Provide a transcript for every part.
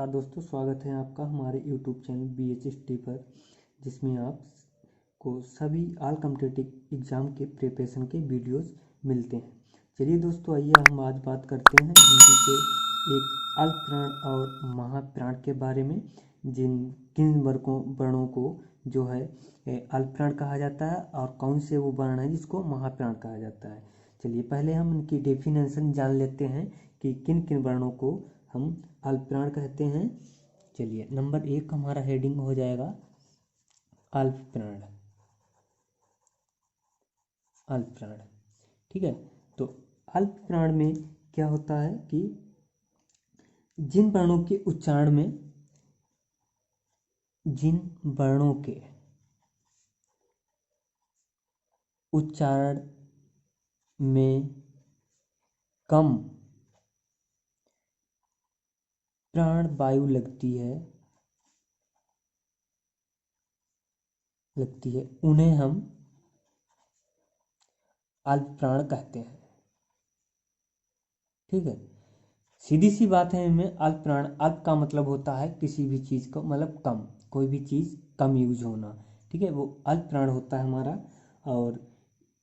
नमस्कार दोस्तों, स्वागत है आपका हमारे YouTube चैनल BHST पर, जिसमें आपको सभी ऑल कॉम्पिटिटिव एग्ज़ाम के प्रिपरेशन के वीडियोस मिलते हैं। चलिए दोस्तों, आइए हम आज बात करते हैं हिंदी के एक अल्पप्राण और महाप्राण के बारे में, किन वर्णों को जो है अल्पप्राण कहा जाता है और कौन से वो वर्ण है जिसको महाप्राण कहा जाता है। चलिए पहले हम इनकी डेफिनेशन जान लेते हैं कि किन किन वर्णों को हम अल्पप्राण कहते हैं। चलिए नंबर 1 हमारा हेडिंग हो जाएगा अल्पप्राण। अल्पप्राण, ठीक है। तो अल्पप्राण में क्या होता है कि जिन वर्णों के उच्चारण में कम प्राण वायु लगती है उन्हें हम अल्पप्राण कहते हैं, ठीक है। सीधी सी बात है, इनमें अल्पप्राण, अल्प का मतलब होता है किसी भी चीज़ को, मतलब कम, कोई भी चीज़ कम यूज होना, ठीक है, वो अल्पप्राण होता है हमारा। और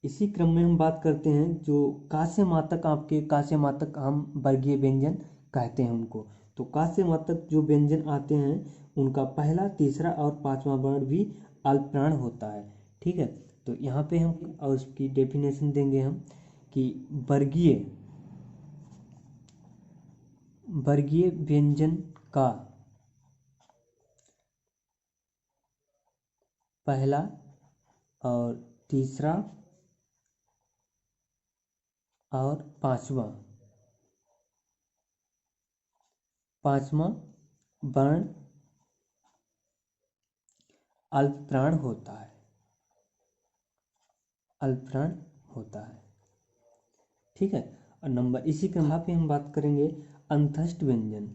इसी क्रम में हम बात करते हैं जो कास्य मात्रक, आपके कास्य मात्रक हम वर्गीय व्यंजन कहते हैं उनको। तो कास्य मात्रक जो व्यंजन आते हैं उनका पहला, तीसरा और पांचवा वर्ण भी अल्पप्राण होता है, ठीक है। तो यहाँ पे हम और उसकी डेफिनेशन देंगे हम कि वर्गीय व्यंजन का पहला और तीसरा और पांचवा वर्ण अल्पप्राण होता है, ठीक है। और नंबर इसी के यहाँ पे हम बात करेंगे अंतस्थ व्यंजन।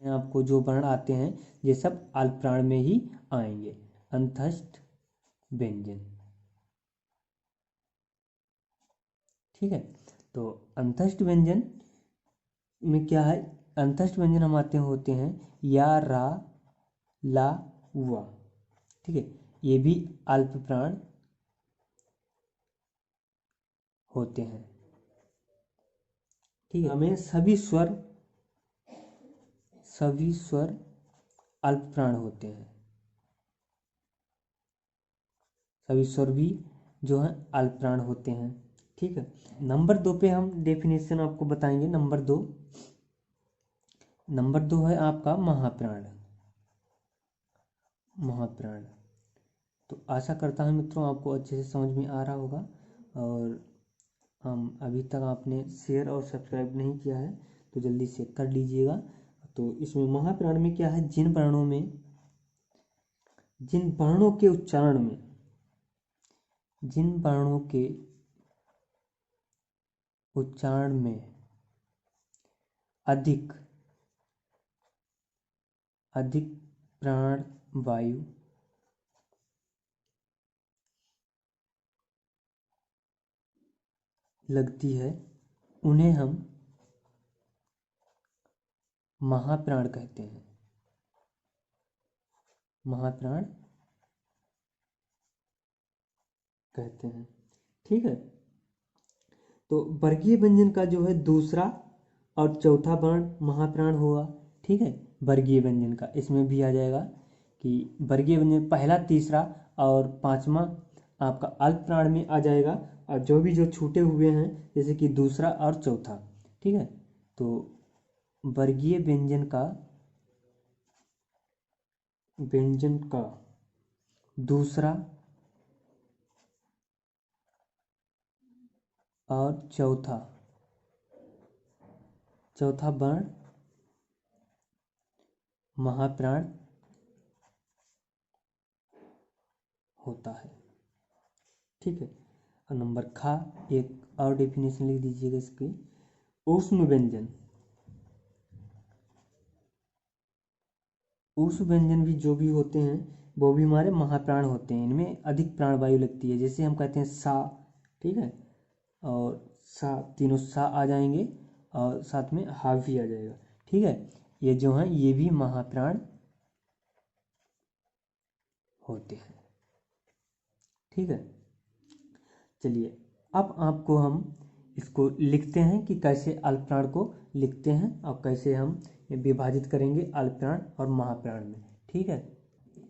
आपको जो वर्ण आते हैं ये सब अल्पप्राण में ही आएंगे, अंतस्थ व्यंजन, ठीक है। तो अंतस्थ व्यंजन में क्या है, अंतस्थ व्यंजन हमारे होते हैं या, रा, ला, वा, ठीक है। ये भी अल्पप्राण होते हैं, ठीक है। हमें सभी स्वर अल्पप्राण होते हैं, सभी स्वर भी जो है अल्पप्राण होते हैं, ठीक है। नंबर 2 पे हम डेफिनेशन आपको बताएंगे। नंबर दो है आपका महाप्राण। तो आशा करता हूँ मित्रों आपको अच्छे से समझ में आ रहा होगा, और हम अभी तक आपने शेयर और सब्सक्राइब नहीं किया है तो जल्दी से कर लीजिएगा। तो इसमें महाप्राण में क्या है, जिन वर्णों के उच्चारण में अधिक प्राण वायु लगती है उन्हें हम महाप्राण कहते हैं। ठीक है। तो वर्गीय व्यंजन का जो है दूसरा और चौथा वर्ण महाप्राण होगा, ठीक है। वर्गीय व्यंजन का इसमें भी आ जाएगा कि वर्गीय व्यंजन पहला, तीसरा और पांचवा आपका अल्पप्राण में आ जाएगा, और जो छूटे हुए हैं जैसे कि दूसरा और चौथा, ठीक है। तो वर्गीय व्यंजन का दूसरा और चौथा वर्ण महाप्राण होता है, ठीक है। और नंबर खा, एक और डेफिनेशन लिख दीजिएगा इसकी, ऊष्म व्यंजन भी जो भी होते हैं वो भी हमारे महाप्राण होते हैं, इनमें अधिक प्राण वायु लगती है। जैसे हम कहते हैं सा, ठीक है, और सा, तीनों सा आ जाएंगे और साथ में हा भी आ जाएगा, ठीक है। ये जो हैं ये भी महाप्राण होते हैं। ठीक है, चलिए अब आपको हम इसको लिखते हैं कि कैसे अल्पप्राण को लिखते हैं और कैसे हम विभाजित करेंगे अल्पप्राण और महाप्राण में। ठीक है,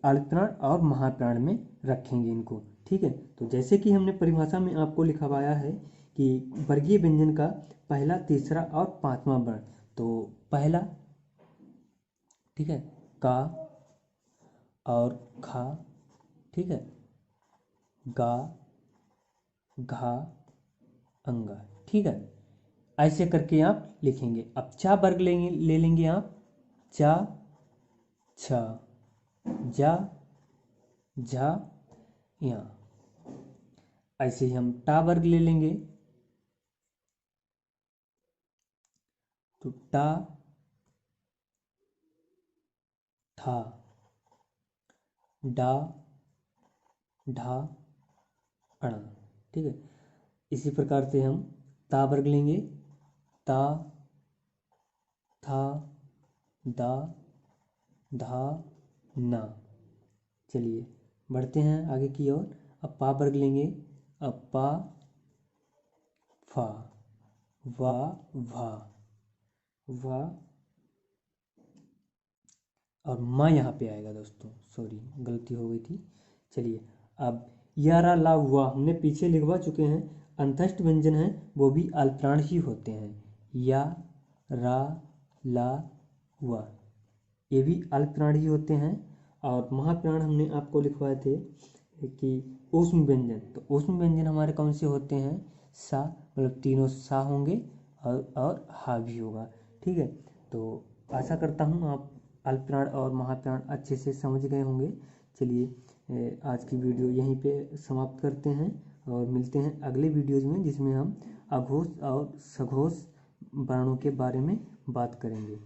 अल्पप्राण और महाप्राण में रखेंगे इनको। ठीक है, तो जैसे कि हमने परिभाषा में आपको लिखवाया है कि वर्गीय व्यंजन का पहला, तीसरा और पांचवा वर्ण। तो पहला, ठीक है, का और खा, ठीक है, गा, घा, अंगा। ठीक है, ऐसे करके आप लिखेंगे। अब चा वर्ग ले लेंगे आप, चा, छ, जा, झा, या। ऐसे ही हम टा वर्ग ले लेंगे, तो टा, था, डा, ढा, अणा। ठीक है, इसी प्रकार से हम ता वर्ग लेंगे, ता, था, दा, धा, ना। चलिए बढ़ते हैं आगे की ओर। अब पा वर्ग लेंगे, अब पा, फा, वा, भा, वा, और माँ यहाँ पे आएगा दोस्तों, सॉरी गलती हो गई थी। चलिए अब या, रा, ला, हुआ हमने पीछे लिखवा चुके हैं। अंतस्थ व्यंजन हैं वो भी अल्पप्राण ही होते हैं। या, रा, ला, हुआ ये भी अल्पप्राण ही होते हैं। और महाप्राण हमने आपको लिखवाए थे कि ऊष्म व्यंजन। तो ऊष्म व्यंजन हमारे कौन से होते हैं? सा, मतलब तीनों सा होंगे और हा भी होगा। ठीक है, तो आशा करता हूँ आप अल्पप्राण और महाप्राण अच्छे से समझ गए होंगे। चलिए आज की वीडियो यहीं पे समाप्त करते हैं और मिलते हैं अगले वीडियोज़ में, जिसमें हम अघोष और सघोष वर्णों के बारे में बात करेंगे।